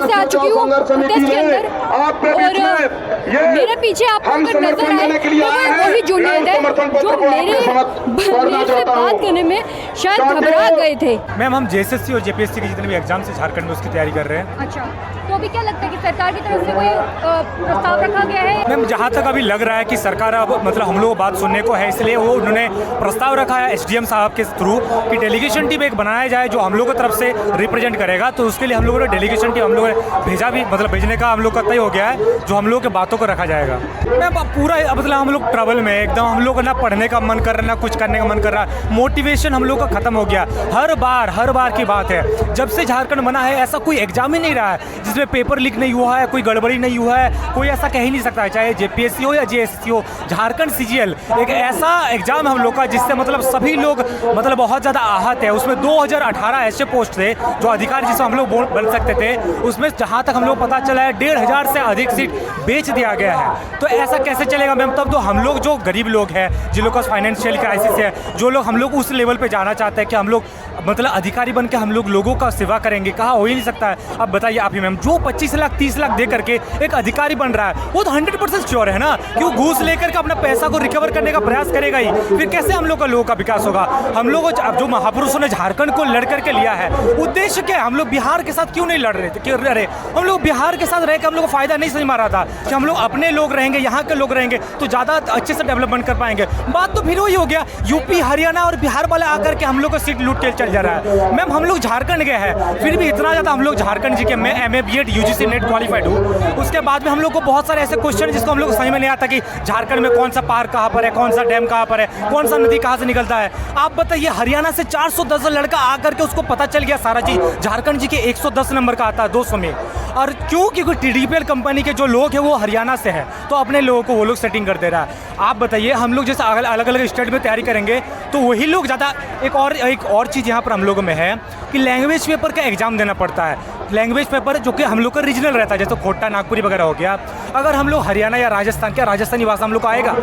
से आ चुकी हूँ टेस्ट के अंदर और मेरे पीछे आपको अगर नजर आए तो वो वही जुनेद है जो मेरे से बात करने में शायद घबरा गए थे। मैम हम जेएसएससी और जेपीएससी के जितने भी एग्जाम्स है झारखंड में उसकी तैयारी कर रहे हैं। अच्छा, तो अभी क्या लगता है कि सरकार की तरफ से कोई प्रस्ताव रखा गया है? मैम जहाँ तक अभी लग रहा है कि सरकार अब मतलब हम लोग को बात सुनने को है, इसलिए वो उन्होंने प्रस्ताव रखा है एसडीएम साहब के थ्रू कि डेलीगेशन टीम एक बनाया जाए जो हम लोग की तरफ से रिप्रेजेंट करेगा। तो उसके लिए हम लोगों ने डेलीगेशन टीम हम लोगों ने भेजा भी, मतलब भेजने का हम लोग का तय हो गया है, जो हम लोग के बातों को रखा जाएगा। मैम पूरा मतलब हम लोग ट्रबल में एकदम, हम लोग को ना पढ़ने का मन कर रहा है ना कुछ करने का मन कर रहा है, मोटिवेशन हम लोग का खत्म हो गया। हर बार की बात है, जब से झारखंड बना है ऐसा कोई एग्जाम ही नहीं रहा है जिसमें पेपर लीक नहीं हुआ है, कोई गड़बड़ी नहीं हुआ है, कोई ऐसा कह ही नहीं सकता है, चाहे जेपीएससी हो या जेएसएससी हो। झारखंड सीजीएल एक ऐसा एग्जाम है हम लोग का जिससे मतलब सभी लोग मतलब बहुत ज़्यादा आहत है। उसमें 2018 ऐसे पोस्ट थे जो अधिकारी जिसमें हम लोग बन सकते थे, उसमें जहाँ तक हम लोग पता चला है 1500 से अधिक सीट बेच दिया गया है। तो ऐसा कैसे चलेगा मैम? तब तो हम लोग जो गरीब लोग हैं, जिन लोग का फाइनेंशियल क्राइसिस है, जो लोग हम लोग उस लेवल पे जाना चाहते हैं कि हम लोग मतलब अधिकारी बन के हम लोग लोगों का सेवा करेंगे, कहाँ हो ही नहीं सकता है। अब बताइए आप ही मैम, जो 25 लाख 30 लाख दे करके एक अधिकारी बन रहा है वो तो 100% श्योर है ना कि वो घूस लेकर के अपना पैसा को रिकवर करने का प्रयास करेगा ही। फिर कैसे हम लोग का लोगों का विकास होगा? हम लोग जो महापुरुषों ने झारखंड को लड़ करके लिया है, उद्देश्य क्या है? हम लोग बिहार के साथ क्यों नहीं लड़ रहे थे? क्यों रहे? हम लोग बिहार के साथ रह के हम लोग को फायदा नहीं समझ में आ रहा था कि हम लोग अपने लोग रहेंगे, यहाँ के लोग रहेंगे तो ज़्यादा अच्छे से डेवलपमेंट कर पाएंगे। बात तो फिर वही हो गया, यूपी हरियाणा और बिहार वाले आकर के हम लोग को सीट लूट के चल जा रहा है। मैम हम लोग झारखंड गए हैं, फिर भी इतना ज़्यादा हम लोग झारखंड जी के, मैं MA BEd UGC net qualified हूँ। उसके बाद में हम लोग को बहुत सारे ऐसे क्वेश्चन जिसको हम लोग को समझ में नहीं आता कि झारखंड में कौन सा पार्क कहाँ पर है, कौन सा डैम कहाँ पर है, कौन सा नदी कहाँ से निकलता है। आप बताइए, हरियाणा से 410 लड़का आकर के उसको पता चल गया सारा चीज़, झारखंड जी के 110 नंबर का आता है 200 में। और क्यों? क्योंकि TDPL कंपनी के जो लोग हैं वो हरियाणा से है, तो अपने लोगों को वो लोग सेटिंग कर दे रहा है। आप बताइए, हम लोग जैसे अलग अलग स्टेट में तैयारी करेंगे तो वही लोग ज़्यादा। एक और चीज़ यहाँ पर हम लोगों में है कि लैंग्वेज पेपर का एग्ज़ाम देना पड़ता है। लैंग्वेज पेपर जो कि हम लोग का रीजनल रहता है, जैसे खोटा नागपुरी वगैरह हो गया। अगर हम लोग हरियाणा या राजस्थान, क्या राजस्थानी भाषा हम लोग को आएगा?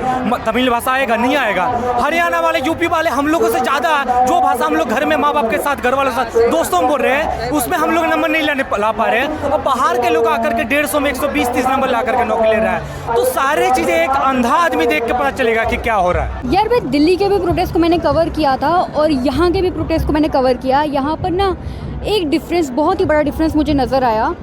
तमिल भाषा आएगा? नहीं आएगा। हरियाणा वाले यूपी वाले हम लोगों से ज़्यादा जो भाषा हम लोग घर में माँ बाप के साथ, घर वालों के साथ, दोस्तों में बोल रहे हैं, उसमें हम लोग नंबर नहीं ला पा रहे हैं। और बाहर के लोग आकर के 150 में 120-30 नंबर ला करके नौकरी ले रहा है। तो सारी चीज़ें एक अंधा आदमी देख के पता चलेगा कि क्या हो रहा है। यार मैं दिल्ली के भी प्रोटेस्ट को मैंने कवर किया था और यहाँ के भी प्रोटेस्ट को मैंने कवर किया। यहाँ पर ना एक डिफरेंस, बहुत ही बड़ा डिफरेंस मुझे नज़र आया।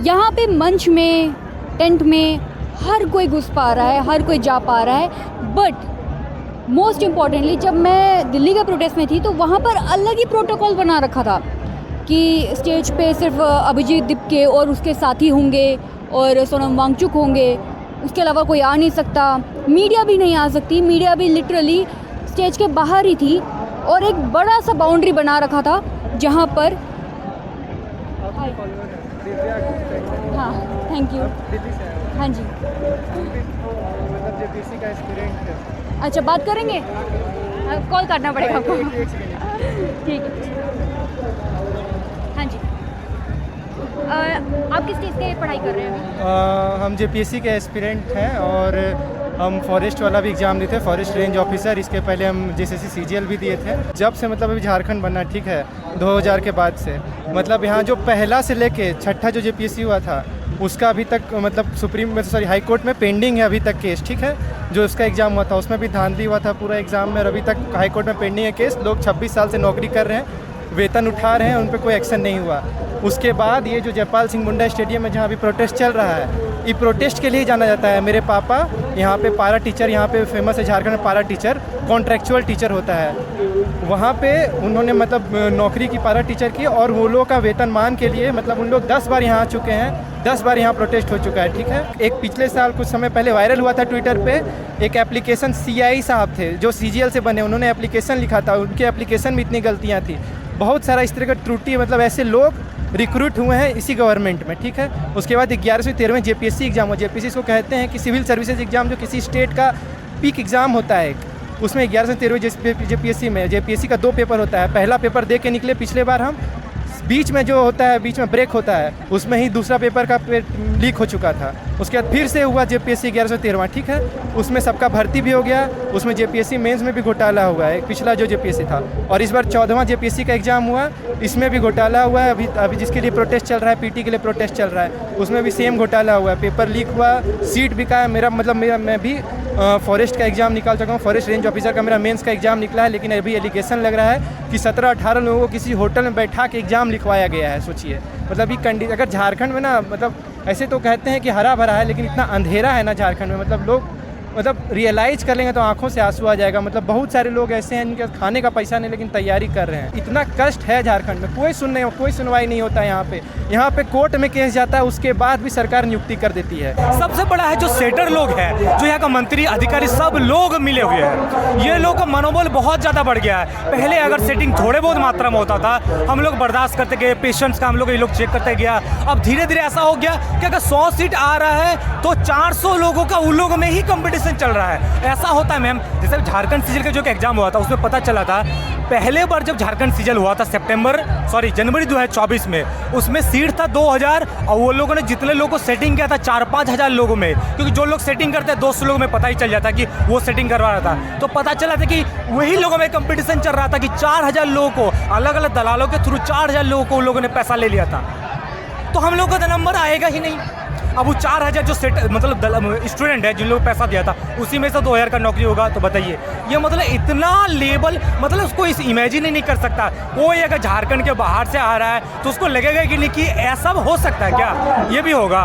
यहाँ पे मंच में, टेंट में हर कोई घुस पा रहा है, हर कोई जा पा रहा है। बट मोस्ट इम्पॉर्टेंटली जब मैं दिल्ली के प्रोटेस्ट में थी तो वहाँ पर अलग ही प्रोटोकॉल बना रखा था कि स्टेज पे सिर्फ अभिजीत दीपके और उसके साथी होंगे और सोनम वांगचुक होंगे, उसके अलावा कोई आ नहीं सकता। मीडिया भी नहीं आ सकती, मीडिया भी लिटरली स्टेज के बाहर ही थी। और एक बड़ा सा बाउंड्री बना रखा था जहाँ पर, हाँ थैंक यू, हाँ जी, अच्छा बात करेंगे, कॉल करना पड़ेगा आपको, ठीक है। हाँ जी, आप किस चीज़ की पढ़ाई कर रहे हैं? हम जेपीएससी के एस्पिरेंट हैं और हम फॉरेस्ट वाला भी एग्ज़ाम दिए थे, फॉरेस्ट रेंज ऑफिसर। इसके पहले हम जेएसएससी सीजीएल भी दिए थे। जब से मतलब अभी झारखंड बनना, ठीक है, 2000 के बाद से मतलब यहाँ जो पहला से लेके छठा जो जेपीएससी हुआ था उसका अभी तक मतलब हाई कोर्ट में पेंडिंग है अभी तक केस, ठीक है। जो उसका एग्ज़ाम हुआ था उसमें भी धांधली हुआ था पूरा एग्ज़ाम में, और अभी तक हाई कोर्ट में पेंडिंग है केस। लोग 26 साल से नौकरी कर रहे हैं, वेतन उठा रहे हैं, उन पर कोई एक्शन नहीं हुआ। उसके बाद ये जो जयपाल सिंह मुंडा स्टेडियम में जहाँ अभी प्रोटेस्ट चल रहा है, ये प्रोटेस्ट के लिए जाना जाता है। मेरे पापा यहाँ पे पारा टीचर, यहाँ पे फेमस है झारखंड में पारा टीचर, कॉन्ट्रेक्चुअल टीचर होता है। वहाँ पे उन्होंने मतलब नौकरी की पारा टीचर की, और वो लोग का वेतन मान के लिए मतलब उन लोग 10 बार यहाँ आ चुके हैं, 10 बार यहाँ प्रोटेस्ट हो चुका है, ठीक है। एक पिछले साल कुछ समय पहले वायरल हुआ था ट्विटर पे, एक एप्लीकेशन CI साहब थे जो CGL से बने, उन्होंने एप्लीकेशन लिखा था, उनके एप्लीकेशन में इतनी गलतियाँ थी, बहुत सारा इस तरह का त्रुटि, मतलब ऐसे लोग रिक्रूट हुए हैं इसी गवर्नमेंट में, ठीक है। उसके बाद 11वीं 13वीं जेपीएससी एग्जाम हो, जेपीएससी इसको कहते हैं कि सिविल सर्विसेज एग्जाम, जो किसी स्टेट का पीक एग्जाम होता है, उसमें 11वीं 13वीं जेपीएससी में जेपीएससी का 2 पेपर होता है। पहला पेपर दे के निकले पिछले बार हम, बीच में जो होता है, बीच में ब्रेक होता है, उसमें ही दूसरा पेपर का लीक हो चुका था। उसके बाद फिर से हुआ JPSC 1113, ठीक है, उसमें सबका भर्ती भी हो गया, उसमें JPSC मेंस में भी घोटाला हुआ है, पिछला जो JPSC था, और इस बार 14वां JPSC का एग्ज़ाम हुआ, इसमें भी घोटाला हुआ है। अभी जिसके लिए प्रोटेस्ट चल रहा है, PT के लिए प्रोटेस्ट चल रहा है, उसमें भी सेम घोटाला हुआ है, पेपर लीक हुआ, सीट बिका है। मैं भी फॉरेस्ट का एग्ज़ाम निकाल चुका हूँ, फॉरेस्ट रेंज ऑफिसर का मेरा मेंस का एग्ज़ाम निकला है, लेकिन अभी एलिगेशन लग रहा है कि 17-18 लोगों को किसी होटल में बैठा के एग्ज़ाम लिखवाया गया है। सोचिए, मतलब ये अगर झारखंड में ना, मतलब ऐसे तो कहते हैं कि हरा भरा है, लेकिन इतना अंधेरा है ना झारखंड में, मतलब लोग रियलाइज कर लेंगे तो आंखों से आंसू आ जाएगा। मतलब बहुत सारे लोग ऐसे हैं जिनके खाने का पैसा नहीं, लेकिन तैयारी कर रहे हैं। इतना कष्ट है झारखंड में, कोई सुनवाई नहीं होता है। यहाँ पे कोर्ट में केस जाता है, उसके बाद भी सरकार नियुक्ति कर देती है। सबसे बड़ा है जो सेटर लोग हैं, जो यहाँ का मंत्री अधिकारी सब लोग मिले हुए हैं। ये लोग का मनोबल बहुत ज़्यादा बढ़ गया है। पहले अगर सेटिंग थोड़े बहुत मात्रा में होता था, हम लोग बर्दाश्त करते गए, पेशेंट्स का हम लोग ये लोग चेक करते गया। अब धीरे धीरे ऐसा हो गया कि अगर 100 सीट आ रहा है तो 400 लोगों का उन लोगों में ही कंपटीशन चल रहा है। ऐसा होता है मैम। जैसे झारखंड सीजल का जो एग्जाम हुआ था, उसमें पता चला था पहले बार जब झारखंड सीजल हुआ था जनवरी 2024 में, उसमें सीट था 2000, और वो लोगों ने जितने लोगों को सेटिंग किया था 4-5 हज़ार लोगों में, क्योंकि जो लोग सेटिंग करते हैं 200 लोगों में पता ही चल जाता कि वो सेटिंग करवा रहा था। तो पता चला था कि वही लोगों में कंपटीशन चल रहा था कि 4000 लोगों को, अलग अलग दलालों के थ्रू 4000 लोगों को उन लोगों ने पैसा ले लिया था। तो हम लोगों का तो नंबर आएगा ही नहीं। अब वो 4000 जो स्टूडेंट है जिन लोगों को पैसा दिया था, उसी में से 2000 का नौकरी होगा। तो बताइए, ये मतलब इतना लेवल, मतलब उसको इस इमेजिन ही नहीं कर सकता। कोई अगर झारखंड के बाहर से आ रहा है तो उसको लगेगा कि नहीं कि ऐसा हो सकता है क्या, ये भी होगा।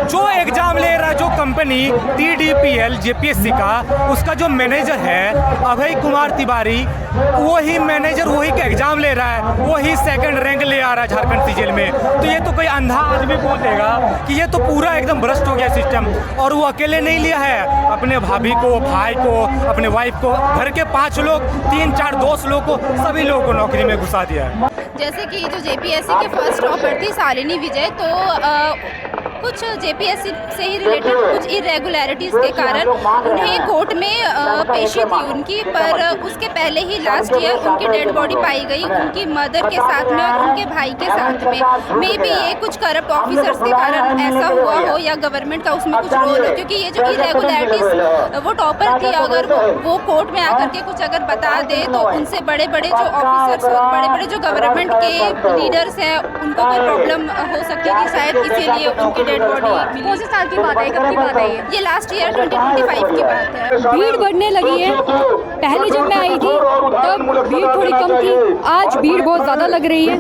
जो एग्जाम ले रहा है, जो कंपनी TDPL JPSC का, उसका जो मैनेजर है अभय कुमार तिवारी, वही मैनेजर वही का एग्जाम ले रहा है, वही 2nd रैंक ले आ रहा है झारखंड सीजल में। तो ये तो कोई अंधा आदमी बोल देगा कि ये तो पूरा एकदम भ्रष्ट हो गया सिस्टम। और वो अकेले नहीं लिया है, अपने भाभी को, भाई को, अपने वाइफ को, घर के 5 लोग, 3-4 दोस्त लोग को, सभी लोगों को नौकरी में घुसा दिया है। जैसे कि जो JPSC के फर्स्ट टॉपर थी शालिनी विजय, तो कुछ JPSC से ही रिलेटेड कुछ इरेगुलरिटीज़ के कारण उन्हें कोर्ट में पेशी थी उनकी, पर उसके पहले ही लास्ट ईयर उनकी डेड बॉडी पाई गई उनकी मदर के साथ में और उनके भाई के साथ में। मे बी ये कुछ करप्ट ऑफिसर्स के कारण ऐसा हुआ हो, या गवर्नमेंट का उसमें कुछ रोल हो, क्योंकि ये जो इरेगुलरिटीज़, वो टॉपर थी, अगर वो कोर्ट में आकर के कुछ अगर बता दे तो उनसे बड़े बड़े जो ऑफिसर्स और बड़े बड़े जो गवर्नमेंट के लीडर्स हैं उनको कोई प्रॉब्लम हो सकती थी, शायद इसीलिए उनकी डेड बॉडी मिली। कौन से साल की बात है, कब की बात है ये लास्ट ईयर 2025 की बात है। भीड़ बढ़ने लगी है। पहले जब मैं आई थी तब भीड़ थोड़ी कम थी, आज भीड़ बहुत ज़्यादा लग रही है।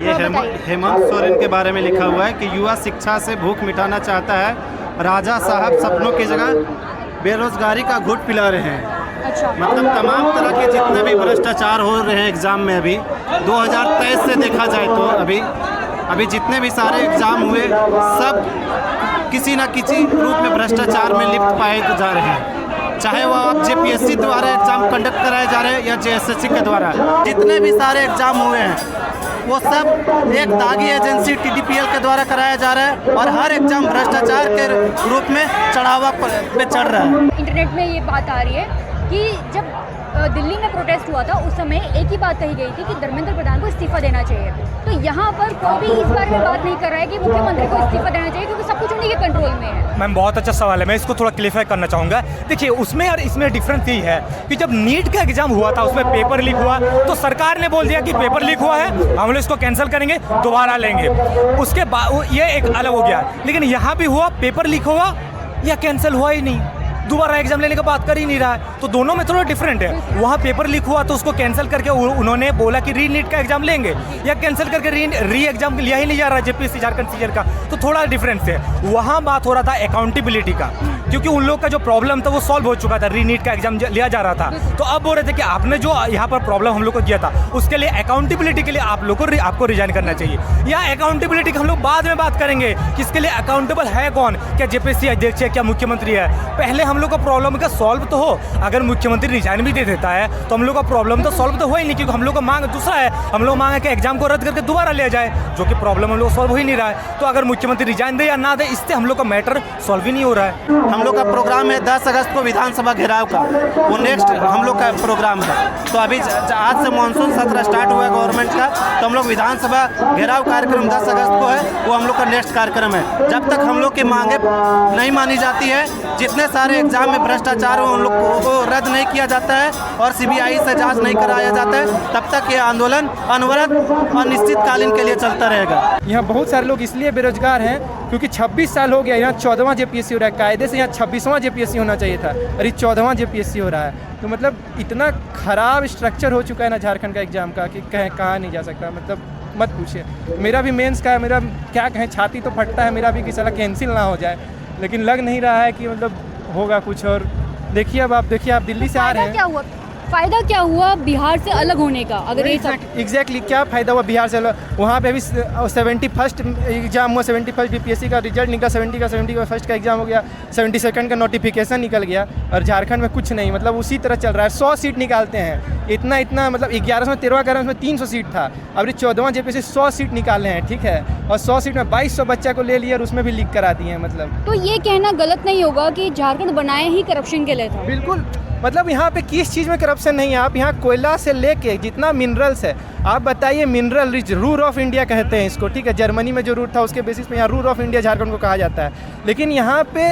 ये हेमंत सोरेन के बारे में लिखा हुआ है कि युवा शिक्षा से भूख मिटाना चाहता है, राजा साहब सपनों की जगह बेरोजगारी का घूंट पिला रहे हैं। अच्छा, मतलब तमाम तरह के जितने भी भ्रष्टाचार हो रहे हैं एग्ज़ाम में, अभी 2023 से देखा जाए तो अभी जितने भी सारे एग्ज़ाम हुए, सब किसी न किसी रूप में भ्रष्टाचार में लिप्त पाए जा रहे हैं। चाहे वो आप JPSC द्वारा एग्ज़ाम कंडक्ट कराए जा रहे हैं या JSSC के द्वारा, जितने भी सारे एग्ज़ाम हुए हैं वो सब एक दागी एजेंसी TDPL के द्वारा कराया जा रहा है, और हर एग्ज़ाम भ्रष्टाचार के रूप में चढ़ावा पे चढ़ रहा है। इंटरनेट में ये बात आ रही है कि जब दिल्ली में प्रोटेस्ट हुआ था उस समय एक ही बात कही गई थी कि धर्मेंद्र प्रधान को इस्तीफा देना चाहिए। तो यहाँ पर कोई भी इस बारे में बात नहीं कर रहा है कि मुख्यमंत्री को इस्तीफा देना चाहिए, क्योंकि सब कुछ उन्हीं के कंट्रोल में है। मैम बहुत अच्छा सवाल है, मैं इसको थोड़ा क्लियर करना चाहूँगा। देखिए, उसमें और इसमें डिफरेंस यही है कि जब नीट का एग्जाम हुआ था उसमें पेपर लीक हुआ, तो सरकार ने बोल दिया कि पेपर लीक हुआ है, हम लोग इसको कैंसिल करेंगे, दोबारा लेंगे। उसके बाद ये एक अलग हो गया। लेकिन यहाँ भी हुआ, पेपर लीक हुआ या कैंसिल हुआ ही नहीं, दोबारा एग्जाम लेने का बात कर ही नहीं रहा है। तो दोनों में थोड़ा डिफरेंट है। वहाँ पेपर लीक हुआ तो उसको कैंसिल करके उन्होंने बोला कि री नीट का एग्जाम लेंगे, या कैंसिल करके री एग्जाम लिया ही नहीं जा रहा JPSC झारखंड सीजल का। तो थोड़ा डिफरेंस है। वहाँ बात हो रहा था अकाउंटेबिलिटी का, क्योंकि उन लोग का जो प्रॉब्लम था वो सॉल्व हो चुका था, री नीट का एग्जाम लिया जा रहा था। तो अब बोल रहे थे कि आपने जो यहाँ पर प्रॉब्लम हम लोग को दिया था उसके लिए अकाउंटेबिलिटी के लिए आपको रिजाइन करना चाहिए, या अकाउंटेबिलिटी का हम लोग बाद में बात करेंगे कि इसके लिए अकाउंटेबल है कौन, क्या JPSC अध्यक्ष है, क्या मुख्यमंत्री है। पहले हम लोग का प्रॉब्लम का सॉल्व तो हो। अगर मुख्यमंत्री रिजाइन भी दे देता है तो हम लोग का प्रॉब्लम तो सॉल्व तो हो ही नहीं, क्योंकि हम लोग का मांग दूसरा है। हम लोग मांग है कि एग्जाम को रद्द करके दोबारा लिया जाए, जो कि प्रॉब्लम हम लोग सॉल्व हो ही नहीं रहा है। तो अगर मुख्यमंत्री रिजाइन दे या ना दे, इससे हम लोग का मैटर सॉल्व ही नहीं हो रहा है। हम लोग का प्रोग्राम है 10 अगस्त को विधानसभा घेराव का, वो नेक्स्ट हम लोग का प्रोग्राम है। तो अभी आज से मानसून सत्र स्टार्ट हुआ है गवर्नमेंट का, तो हम लोग विधानसभा घेराव कार्यक्रम 10 अगस्त को है, वो हम लोग का नेक्स्ट कार्यक्रम है। जब तक हम लोग की मांगे नहीं मानी जाती है, जितने सारे एग्जाम में भ्रष्टाचार हो उन लोग को रद्द नहीं किया जाता है और CBI से जांच नहीं कराया जाता है, तब तक ये आंदोलन अनवरत और निश्चितकालीन के लिए चलता रहेगा। यहाँ बहुत सारे लोग इसलिए बेरोजगार हैं क्योंकि 26 साल हो गया, यहाँ 14वां JPSC हो रहा है। कायदे से यहाँ 26वां JPSC होना चाहिए था और ये 14वां JPSC हो रहा है। तो मतलब इतना ख़राब स्ट्रक्चर हो चुका है ना झारखंड का एग्ज़ाम का कि कहा नहीं जा सकता। मतलब मत पूछिए, मेरा भी मेंस का है, मेरा क्या कहें, छाती तो फटता है मेरा भी कि साला कैंसिल ना हो जाए, लेकिन लग नहीं रहा है कि मतलब होगा कुछ। और देखिए अब आप दिल्ली से आ रहे हैं, फ़ायदा क्या हुआ बिहार से अलग होने का? अगर ये एग्जैक्टली क्या फ़ायदा हुआ बिहार से अलग? वहाँ पे भी 71st एग्ज़ाम हुआ, 71st BPSC का रिजल्ट निकला, 71st का एग्ज़ाम हो गया, 72nd का नोटिफिकेशन निकल गया और झारखंड में कुछ नहीं। मतलब उसी तरह चल रहा है। 100 सीट निकालते हैं, इतना मतलब 11 में 13 का में 300 सीट था, अब 14वां JPSC 100 सीट निकाले हैं, ठीक है, और 100 सीट में 2200 बच्चा को ले लिया और उसमें भी लीक करा दिए हैं। मतलब तो ये कहना गलत नहीं होगा कि झारखंड बनाए ही करप्शन के लिए था? बिल्कुल, मतलब यहाँ पे किस चीज़ में करप्शन नहीं है? आप यहाँ कोयला से लेके जितना मिनरल्स है, आप बताइए, mineral rich Ruhr of India कहते हैं इसको, ठीक है। जर्मनी में जो रूर था उसके बेसिस पे यहाँ रूर ऑफ इंडिया झारखंड को कहा जाता है। लेकिन यहाँ पे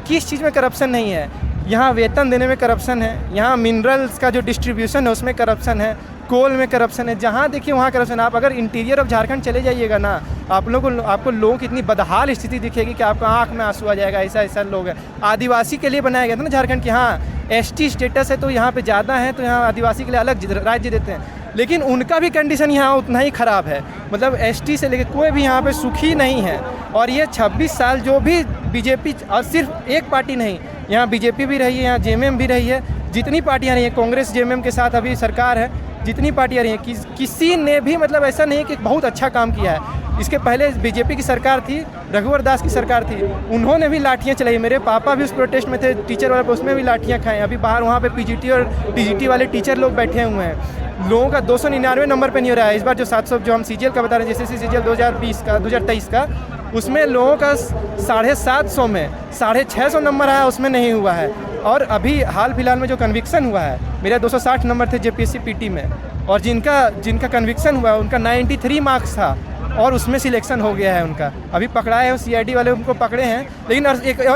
किस चीज़ में करप्शन नहीं है? यहाँ वेतन देने में करप्शन है, यहाँ मिनरल्स का जो डिस्ट्रीब्यूशन है उसमें करप्शन है, कोल में करप्शन है, जहाँ देखिए वहाँ करप्शन। आप अगर इंटीरियर ऑफ झारखंड चले जाइएगा ना, आपको लोगों की इतनी बदहाल स्थिति दिखेगी कि आपको आँख में आंसू आ जाएगा। ऐसा लोग हैं। आदिवासी के लिए बनाया गया था ना झारखंड की, हाँ ST स्टेटस है तो यहाँ पे ज़्यादा है, तो यहाँ आदिवासी के लिए अलग राज्य देते हैं, लेकिन उनका भी कंडीशन यहाँ उतना ही ख़राब है। मतलब ST से लेकर कोई भी यहाँ पे सुखी नहीं है। और ये 26 साल जो भी BJP, और सिर्फ एक पार्टी नहीं, यहाँ BJP भी रही है, यहाँ JMM भी रही है, जितनी पार्टियाँ रही हैं, कांग्रेस JMM के साथ अभी सरकार है, जितनी पार्टियाँ रही हैं, किसी ने भी मतलब ऐसा नहीं कि बहुत अच्छा काम किया है। इसके पहले BJP की सरकार थी, रघुवर दास की सरकार थी, उन्होंने भी लाठियाँ चलाई। मेरे पापा भी उस प्रोटेस्ट में थे, टीचर वाले, उसमें भी लाठियाँ खाएँ। अभी बाहर वहाँ पे PGT और TGT वाले टीचर लोग बैठे हुए हैं। लोगों का 299 नंबर पे नहीं हो रहा है। इस बार जो 700 जो हम CGL का बता रहे हैं, जैसे CGL 2023 का, उसमें लोगों का 750 में 650 नंबर आया, उसमें नहीं हुआ है। और अभी हाल फिलहाल में जो कन्विक्शन हुआ है, मेरा 260 नंबर थे JPSC PT में, और जिनका कन्विक्शन हुआ है उनका 93 मार्क्स था और उसमें सिलेक्शन हो गया है उनका। अभी पकड़ा है, CID वाले उनको पकड़े हैं। लेकिन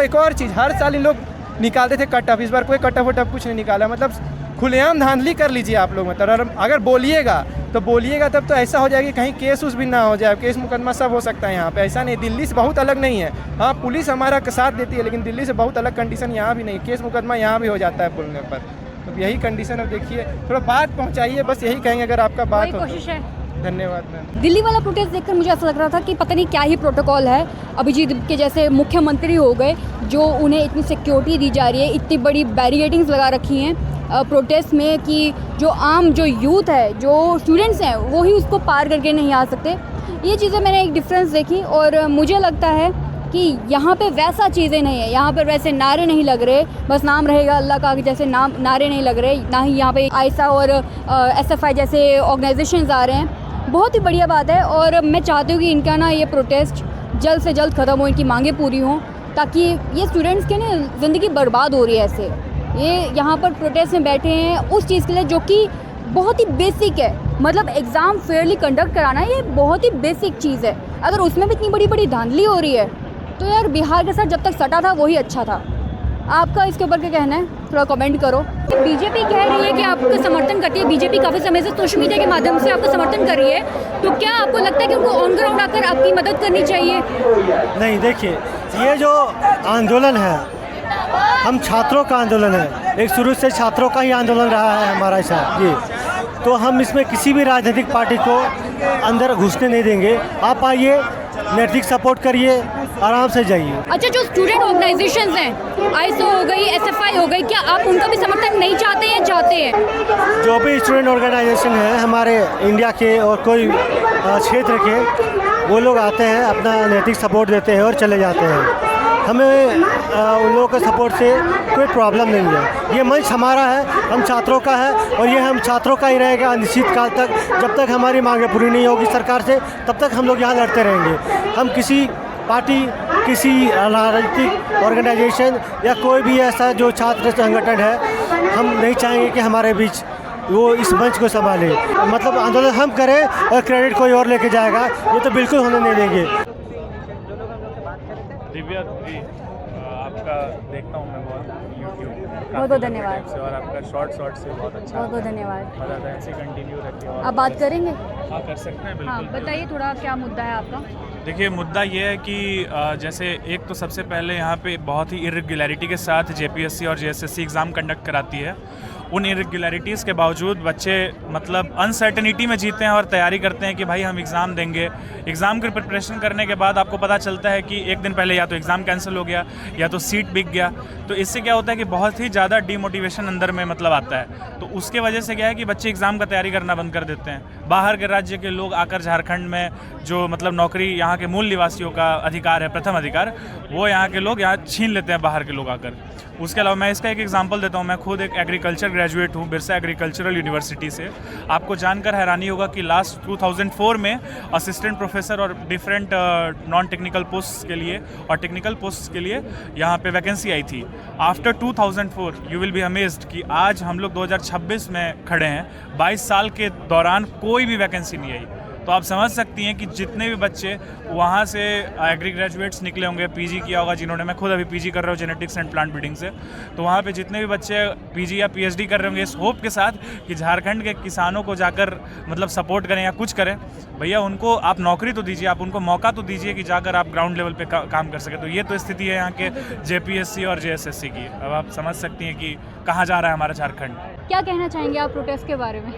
एक और चीज़, हर साल इन लोग निकालते थे कट ऑफ, इस बार कोई कट ऑफ कुछ नहीं निकाला। मतलब खुलेआम धांधली कर लीजिए आप लोग। मतलब अगर बोलिएगा तब तो ऐसा हो जाएगा कि कहीं केस भी ना हो जाए, केस मुकदमा सब हो सकता है यहाँ पे। ऐसा नहीं, दिल्ली से बहुत अलग नहीं है। हाँ, पुलिस हमारा साथ देती है, लेकिन दिल्ली से बहुत अलग कंडीशन यहाँ भी नहीं, केस मुकदमा यहाँ भी हो जाता है बोलने पर। तो यही कंडीशन। अब देखिए, थोड़ा बात पहुँचाइए, बस यही कहेंगे अगर आपका बात हो। कोशिश है। धन्यवाद मैम। दिल्ली वाला प्रोटेस्ट देखकर मुझे ऐसा लग रहा था कि पता नहीं क्या ही प्रोटोकॉल है। अभिजीत के जैसे मुख्यमंत्री हो गए, जो उन्हें इतनी सिक्योरिटी दी जा रही है, इतनी बड़ी बैरिकेडिंग्स लगा रखी हैं प्रोटेस्ट में कि जो यूथ है, जो स्टूडेंट्स हैं, वो ही उसको पार करके नहीं आ सकते। ये चीज़ें मैंने एक डिफरेंस देखी और मुझे लगता है कि यहाँ पे वैसा चीज़ें नहीं है। यहाँ पर वैसे नारे नहीं लग रहे, बस नाम रहेगा अल्लाह का, जैसे नारे नहीं लग रहे। ना ही यहाँ पे आयसा और SFI जैसे ऑर्गेनाइजेशंस आ रहे हैं। बहुत ही बढ़िया बात है और मैं चाहती हूँ कि इनका ना ये प्रोटेस्ट जल्द से जल्द ख़त्म हो, इनकी मांगें पूरी हों, ताकि ये स्टूडेंट्स के ना ज़िंदगी बर्बाद हो रही है ऐसे। ये यहाँ पर प्रोटेस्ट में बैठे हैं उस चीज़ के लिए जो कि बहुत ही बेसिक है। मतलब एग्ज़ाम फेयरली कंडक्ट कराना, ये बहुत ही बेसिक चीज़ है। अगर उसमें भी इतनी बड़ी बड़ी धांधली हो रही है तो यार बिहार के साथ जब तक सटा था वही अच्छा था। आपका इसके ऊपर क्या कहना है, थोड़ा कमेंट करो। बीजेपी कह रही है कि आपका समर्थन करती है, बीजेपी काफ़ी समय से सोशल मीडिया के माध्यम से आपका समर्थन कर रही है, तो क्या आपको लगता है कि उनको ऑन ग्राउंड आकर आपकी मदद करनी चाहिए? नहीं, देखिए, ये जो आंदोलन है, हम छात्रों का आंदोलन है, एक शुरू से छात्रों का ही आंदोलन रहा है हमारा ऐसा जी। तो हम इसमें किसी भी राजनीतिक पार्टी को अंदर घुसने नहीं देंगे। आप आइए, नैतिक सपोर्ट करिए, आराम से जाइए। अच्छा, जो स्टूडेंट ऑर्गेनाइजेशंस हैं, आईएसओ हो गई, SFI हो गई, क्या आप उनका भी समर्थन नहीं चाहते हैं, चाहते हैं? जो भी स्टूडेंट ऑर्गेनाइजेशन है हमारे इंडिया के और कोई क्षेत्र के, वो लोग आते हैं, अपना नैतिक सपोर्ट देते हैं और चले जाते हैं। हमें उन लोगों के सपोर्ट से कोई प्रॉब्लम नहीं है। ये मंच हमारा है, हम छात्रों का है और ये हम छात्रों का ही रहेगा अनिश्चित काल तक। जब तक हमारी मांगें पूरी नहीं होगी सरकार से, तब तक हम लोग यहाँ लड़ते रहेंगे। हम किसी पार्टी, किसी राजनीतिक ऑर्गेनाइजेशन या कोई भी ऐसा जो छात्र संगठन है, हम नहीं चाहेंगे कि हमारे बीच वो इस मंच को संभाले। मतलब आंदोलन हम करें और क्रेडिट कोई और लेके जाएगा, ये तो बिल्कुल होने नहीं देंगे। दिव्या जी, आपका देखता हूँ मैं बहुत यूट्यूब, बहुत बहुत धन्यवाद। और आपका शॉर्ट से बहुत अच्छा, बहुत बहुत धन्यवाद। मज़ा आता है, ऐसे कंटिन्यू रखिए। आप बात करेंगे? हाँ, कर सकते हैं हाँ, बिल्कुल। बताइए थोड़ा क्या मुद्दा है आपका? देखिए, मुद्दा ये है कि जैसे एक तो सबसे पहले यहाँ पे बहुत ही इरेगुलरिटी के साथ जेपीएससी और जेएसएससी एग्ज़ाम कंडक्ट कराती है। उन इरेगुलरिटीज़ के बावजूद बच्चे मतलब अनसर्टनिटी में जीते हैं और तैयारी करते हैं कि भाई हम एग्ज़ाम देंगे। एग्ज़ाम की प्रिपरेशन करने के बाद आपको पता चलता है कि एक दिन पहले या तो एग्ज़ाम कैंसिल हो गया या तो सीट बिक गया। तो इससे क्या होता है कि बहुत ही ज़्यादा डीमोटिवेशन अंदर में मतलब आता है। तो उसके वजह से क्या है कि बच्चे एग्ज़ाम का तैयारी करना बंद कर देते हैं। बाहर के राज्य के लोग आकर झारखंड में जो मतलब नौकरी यहाँ के मूल निवासियों का अधिकार है, प्रथम अधिकार, वो यहाँ के लोग यहाँ छीन लेते हैं बाहर के लोग आकर। उसके अलावा मैं इसका एक एग्जांपल देता हूँ। मैं खुद एक एग्रीकल्चर ग्रेजुएट हूँ बिरसा एग्रीकल्चरल यूनिवर्सिटी से। आपको जानकर हैरानी होगा कि लास्ट 2004 में असिस्टेंट प्रोफेसर और डिफरेंट नॉन टेक्निकल पोस्ट के लिए और टेक्निकल पोस्ट के लिए यहाँ पे वैकेंसी आई थी। After 2004 you will be amazed कि आज हम लोग 2026 में खड़े हैं। 22 साल के दौरान कोई भी वैकेंसी नहीं आई। तो आप समझ सकती हैं कि जितने भी बच्चे वहाँ से एग्री ग्रेजुएट्स निकले होंगे, पीजी किया होगा जिन्होंने, मैं खुद अभी पीजी कर रहा हूँ जेनेटिक्स एंड प्लांट ब्रीडिंग से, तो वहाँ पे जितने भी बच्चे पीजी या पीएचडी कर रहे होंगे इस होप के साथ कि झारखंड के किसानों को जाकर मतलब सपोर्ट करें या कुछ करें, भैया उनको आप नौकरी तो दीजिए, आप उनको मौका तो दीजिए कि जाकर आप ग्राउंड लेवल पे काम कर सकें। तो ये तो स्थिति है यहाँ के जेपीएससी और जेएसएससी की। अब आप समझ सकती हैं कि कहाँ जा रहा है हमारा झारखंड। क्या कहना चाहेंगे आप प्रोटेस्ट के बारे में?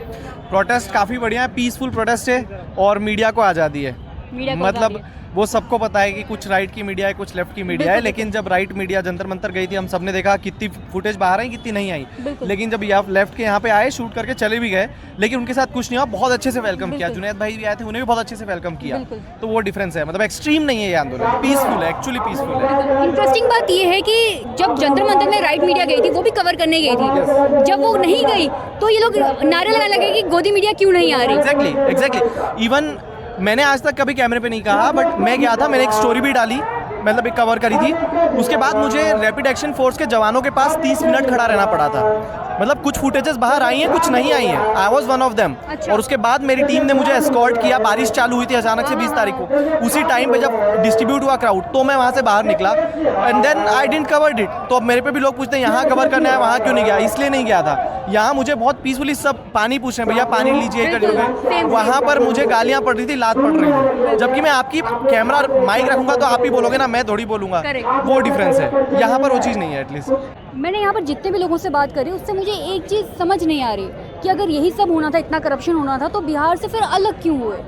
प्रोटेस्ट काफ़ी बढ़िया है, पीसफुल प्रोटेस्ट है और मीडिया को आज़ादी है। मीडिया को मतलब आज़ादी है। वो सबको पता है कि कुछ राइट की मीडिया है, कुछ लेफ्ट की मीडिया है, लेकिन जब राइट मीडिया जंतर मंतर गई थी हम सबने देखा कितनी फुटेज बाहर आई, कितनी नहीं आई। लेकिन जब लेफ्ट के यहाँ पे आए, शूट करके चले भी गए, लेकिन उनके साथ कुछ नहीं हुआ, बहुत अच्छे से वेलकम किया। जुनैद भाई भी आए थे, उन्हें भी बहुत अच्छे से वेलकम किया। तो वो डिफरेंस है, मतलब एक्सट्रीम नहीं है ये आंदोलन, पीसफुल है, एक्चुअली पीसफुल है। इंटरेस्टिंग बात ये है कि जब जंतर मंतर में राइट मीडिया गई थी, वो भी कवर करने गई थी। जब वो नहीं गई तो ये लोग नारे लगाने लगे कि गोदी मीडिया क्यों नहीं आ रही। एग्जैक्टली। इवन मैंने आज तक कभी कैमरे पे नहीं कहा, बट मैं गया था, मैंने एक स्टोरी भी डाली, मतलब एक कवर करी थी। उसके बाद मुझे रैपिड एक्शन फोर्स के जवानों के पास 30 मिनट खड़ा रहना पड़ा था। मतलब कुछ फुटेजेस बाहर आई हैं, कुछ नहीं आई हैं। I was one of them. और उसके बाद मेरी टीम ने मुझे एस्कॉर्ट किया। बारिश चालू हुई थी अचानक से 20 तारीख को। उसी टाइम पे जब डिस्ट्रीब्यूट हुआ क्राउड, तो मैं वहाँ से बाहर निकला and then I didn't covered it. तो अब मेरे पे भी लोग पूछते हैं यहाँ कवर करना है, वहाँ क्यों नहीं गया? इसलिए नहीं गया था। यहाँ मुझे बहुत पीसफुली सब पानी पूछ रहे हैं, भैया पानी लीजिए कर। वहाँ पर मुझे गालियाँ पड़ रही थी, लात पड़ रही थी। जबकि मैं आपकी कैमरा माइक रखूंगा तो आप ही बोलोगे ना, मैं थोड़ी बोलूँगा। वो डिफरेंस है, यहाँ पर वो चीज़ नहीं है। एटलीस्ट मैंने यहाँ पर जितने भी लोगों से बात करी, उससे मुझे एक चीज़ समझ नहीं आ रही कि अगर यही सब होना था, इतना करप्शन होना था, तो बिहार से फिर अलग क्यों हुए?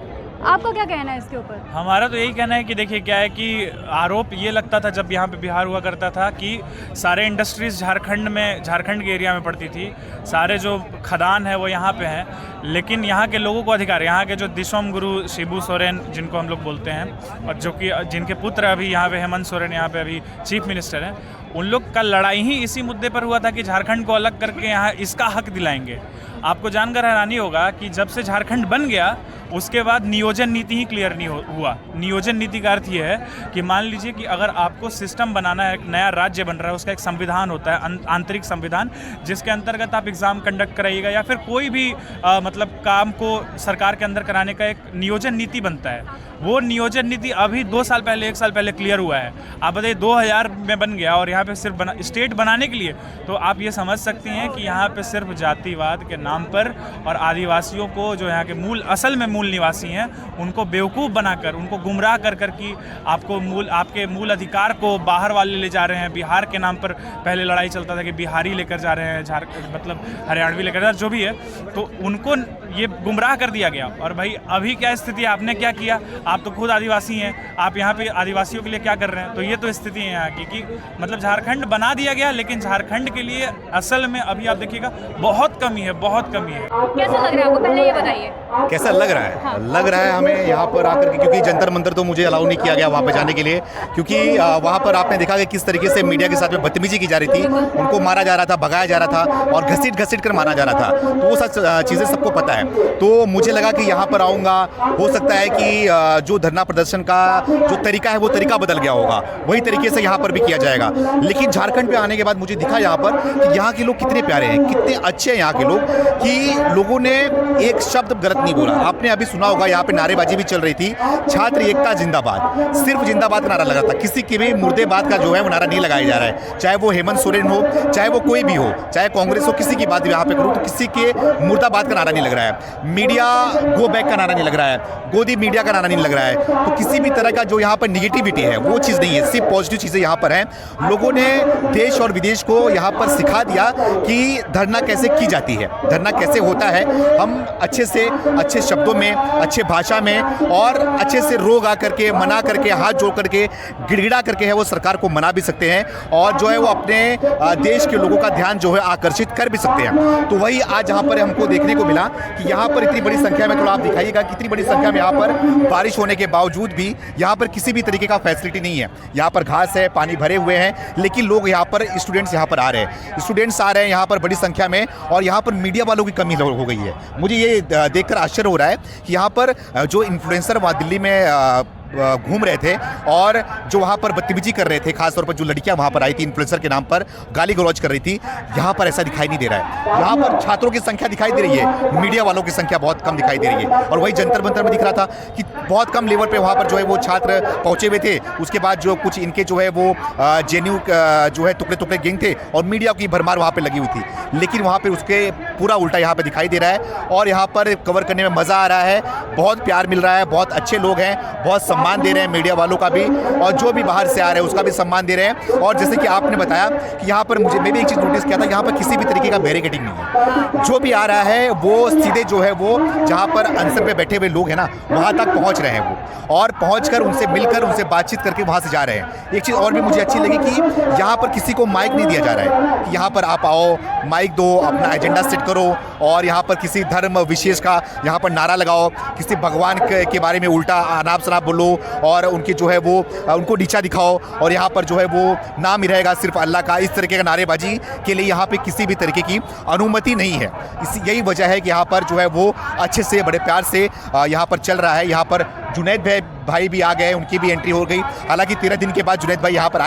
आपका क्या कहना है इसके ऊपर? हमारा तो यही कहना है कि देखिए क्या है कि आरोप ये लगता था जब यहाँ पे बिहार हुआ करता था कि सारे इंडस्ट्रीज़ झारखंड के एरिया में पड़ती थी, सारे जो खदान है वो यहाँ पे हैं, लेकिन यहाँ के लोगों को अधिकार, यहाँ के जो दिशोम गुरु शिबू सोरेन जिनको हम लोग बोलते हैं, और जो कि जिनके पुत्र अभी यहाँ पे हेमंत सोरेन यहाँ पे अभी चीफ मिनिस्टर हैं, उन लोग का लड़ाई ही इसी मुद्दे पर हुआ था कि झारखंड को अलग करके यहाँ इसका हक दिलाएंगे। आपको जानकर हैरानी होगा कि जब से झारखंड बन गया उसके बाद नियोजन नीति ही क्लियर नहीं हुआ। नियोजन नीति का अर्थ ये है कि मान लीजिए कि अगर आपको सिस्टम बनाना है, एक नया राज्य बन रहा है, उसका एक संविधान होता है, आंतरिक संविधान, जिसके अंतर्गत आप एग्ज़ाम कंडक्ट कराइएगा या फिर कोई भी मतलब काम को सरकार के अंदर कराने का एक नियोजन नीति बनता है। वो नियोजन नीति अभी 2 साल पहले, 1 साल पहले क्लियर हुआ है। आप बताइए 2000 में बन गया और यहाँ पे सिर्फ स्टेट बनाने के लिए, तो आप ये समझ सकती हैं कि यहाँ पे सिर्फ जातिवाद के नाम पर और आदिवासियों को, जो यहाँ के असल में मूल निवासी हैं, उनको बेवकूफ़ बनाकर, उनको गुमराह कर कि आपके मूल अधिकार को बाहर वाले ले जा रहे हैं। बिहार के नाम पर पहले लड़ाई चलता था कि बिहारी लेकर जा रहे हैं, मतलब हरियाणवी लेकर जा रहे हैं, जो भी है, तो उनको ये गुमराह कर दिया गया। और भाई अभी क्या स्थिति है, आपने क्या किया? आप तो खुद आदिवासी हैं, आप यहाँ पे आदिवासियों के लिए क्या कर रहे हैं? तो ये तो स्थिति है यहाँ की कि मतलब झारखंड बना दिया गया, लेकिन झारखंड के लिए असल में अभी आप देखिएगा बहुत कमी है, बहुत कमी है। कैसा लग रहा है आपको, पहले ये बताइए। कैसा लग रहा है? हाँ। लग रहा है हमें यहाँ पर आकर के, क्योंकि जंतर मंतर तो मुझे अलाउ नहीं किया गया वहाँ पर जाने के लिए, क्योंकि वहाँ पर आपने देखा कि किस तरीके से मीडिया के साथ में बदतमीजी की जा रही थी, उनको मारा जा रहा था, भगाया जा रहा था और घसीट कर मारा जा रहा था। तो वो सब चीज़ें सबको पता है। तो मुझे लगा कि यहाँ पर आऊँगा, हो सकता है कि जो धरना प्रदर्शन का जो तरीका है वो तरीका बदल गया होगा, वही तरीके से यहाँ पर भी किया जाएगा। लेकिन झारखंड पे आने के बाद मुझे दिखा यहाँ पर कि यहाँ के लोग कितने प्यारे हैं, कितने अच्छे हैं यहाँ के लोग, कि लोगों ने एक शब्द गलत नहीं बोला। आपने अभी सुना होगा यहाँ पे नारेबाजी भी चल रही थी, छात्र एकता जिंदाबाद, सिर्फ जिंदाबाद का नारा लगा था, किसी के भी मुर्देबाद का जो है वो नारा नहीं लगाया जा रहा है। चाहे वो हेमंत सोरेन हो, चाहे वो कोई भी हो, चाहे कांग्रेस हो, किसी की बात यहाँ पे करूँ तो किसी के मुर्दाबाद का नारा नहीं लग रहा है, मीडिया गो बैक का नारा नहीं लग रहा है, गोदी मीडिया का नारा नहीं लग रहा है। तो किसी भी तरह का जो यहाँ पर निगेटिविटी है वो चीज़ नहीं है, सिर्फ पॉजिटिव चीज़ें यहाँ पर हैं। लोगों ने देश और विदेश को यहाँ पर सिखा दिया कि धरना कैसे की जाती है, धरना कैसे होता है। हम अच्छे से अच्छे शब्दों में, अच्छे भाषा में और अच्छे से रोग आ करके, मना करके, हाथ जोड़ करके, गिड़गिड़ा करके है वो सरकार को मना भी सकते हैं और जो है वो अपने देश के लोगों का ध्यान जो है आकर्षित कर भी सकते हैं। तो वही आज यहाँ पर हमको देखने को मिला कि यहाँ पर इतनी बड़ी संख्या में, थोड़ा आप दिखाइएगा कितनी बड़ी संख्या में यहाँ पर बारिश होने के बावजूद भी यहाँ पर किसी भी तरीके का फैसिलिटी नहीं है। यहाँ पर घास है, पानी भरे हुए हैं, लेकिन लोग यहाँ पर, स्टूडेंट्स यहाँ पर आ रहे हैं, स्टूडेंट्स आ रहे हैं यहाँ पर बड़ी संख्या में, और यहाँ पर मीडिया वालों की कमी हो गई है। मुझे ये देखकर आश्चर्य हो रहा है कि यहाँ पर जो इन्फ्लुएंसर वहाँ दिल्ली में घूम रहे थे और जो वहाँ पर बदतमीजी कर रहे थे, खासतौर पर जो लड़कियाँ वहाँ पर आई थी इन्फ्लुएंसर के नाम पर गाली गलौज कर रही थी, यहाँ पर ऐसा दिखाई नहीं दे रहा है। यहाँ पर छात्रों की संख्या दिखाई दे रही है, मीडिया वालों की संख्या बहुत कम दिखाई दे रही है। और वही जंतर मंतर में दिख रहा था कि बहुत कम लेवल पे वहाँ पर जो है वो छात्र पहुँचे हुए थे। उसके बाद जो कुछ इनके जो है वो जेएनयू जो है टुकड़े टुकड़े गैंग थे और मीडिया की भरमार वहाँ पर लगी हुई थी, लेकिन वहाँ पर उसके पूरा उल्टा यहाँ पर दिखाई दे रहा है। और यहाँ पर कवर करने में मज़ा आ रहा है, बहुत प्यार मिल रहा है, बहुत अच्छे लोग हैं, बहुत सम्मान दे रहे हैं मीडिया वालों का भी, और जो भी बाहर से आ रहे हैं उसका भी सम्मान दे रहे हैं। और जैसे कि आपने बताया कि यहाँ पर मैं भी एक चीज़ नोटिस किया था, यहाँ पर किसी भी तरीके का बैरिकेडिंग नहीं है। जो भी आ रहा है वो सीधे जो है वो जहाँ पर अनशन पे बैठे हुए लोग हैं ना, वहाँ तक पहुँच रहे हैं वो, और पहुँच कर उनसे मिलकर, उनसे बातचीत करके वहाँ से जा रहे हैं। एक चीज़ और भी मुझे अच्छी लगी कि यहाँ पर किसी को माइक नहीं दिया जा रहा है कि यहाँ पर आप आओ, माइक दो, अपना एजेंडा सेट करो और यहाँ पर किसी धर्म विशेष का यहाँ पर नारा लगाओ, किसी भगवान के बारे में उल्टा अनाप शनाप बोलो और उनकी जो है वो उनको नीचा दिखाओ और यहाँ पर जो है वो नाम ही रहेगा सिर्फ अल्लाह का। इस तरीके का नारेबाजी के लिए यहाँ पे किसी भी तरीके की अनुमति नहीं है। यही वजह है कि यहाँ पर जो है वो अच्छे से, बड़े प्यार से यहाँ पर चल रहा है। यहाँ पर जुनैद भाई भी आ गए, उनकी भी एंट्री हो गई। हालांकि 13 दिन के बाद जुनैद भाई यहाँ पर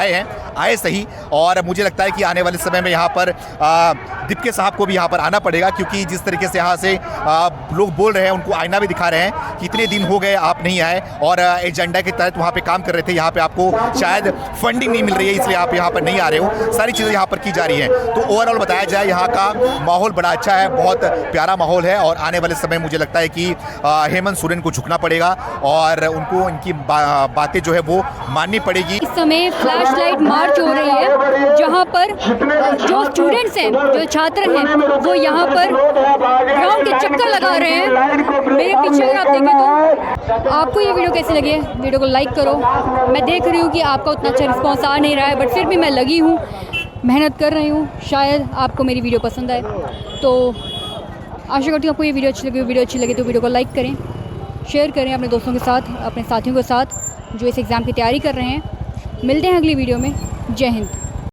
आए सही, और मुझे लगता है कि आने वाले समय में यहाँ पर दीपके साहब को भी यहाँ पर आना पड़ेगा, क्योंकि जिस तरीके से यहाँ से लोग बोल रहे हैं, उनको आईना भी दिखा रहे हैं कि इतने दिन हो गए आप नहीं आए और एजेंडा के तहत वहाँ पे काम कर रहे थे, यहाँ पे आपको शायद फंडिंग नहीं मिल रही है इसलिए आप यहाँ पर नहीं आ रहे हो। सारी चीज़ें यहाँ पर की जा रही हैं। तो ओवरऑल बताया जाए यहाँ का माहौल बड़ा अच्छा है, बहुत प्यारा माहौल है, और आने वाले समय मुझे लगता है कि हेमंत सोरेन को झुकना पड़ेगा और उनको इनकी बातें जो है वो माननी पड़ेगी। इस समय फ्लैश लाइट मार्च हो रही है, जहाँ पर जो स्टूडेंट्स हैं, जो छात्र हैं, वो यहाँ पर ग्राउंड के चक्कर लगा रहे हैं। मेरे पीछे अगर आप देखें तो आपको ये वीडियो कैसी लगी है, वीडियो को लाइक करो। मैं देख रही हूँ कि आपका उतना अच्छा रिस्पॉन्स आ नहीं रहा है, बट फिर भी मैं लगी हूँ, मेहनत कर रही हूँ, शायद आपको मेरी वीडियो पसंद आए। तो आशा करती हूँ आपको ये वीडियो अच्छी लगी तो वीडियो को लाइक करें, शेयर करें अपने दोस्तों के साथ, अपने साथियों के साथ जो इस एग्ज़ाम की तैयारी कर रहे हैं। मिलते हैं अगली वीडियो में। जय हिंद।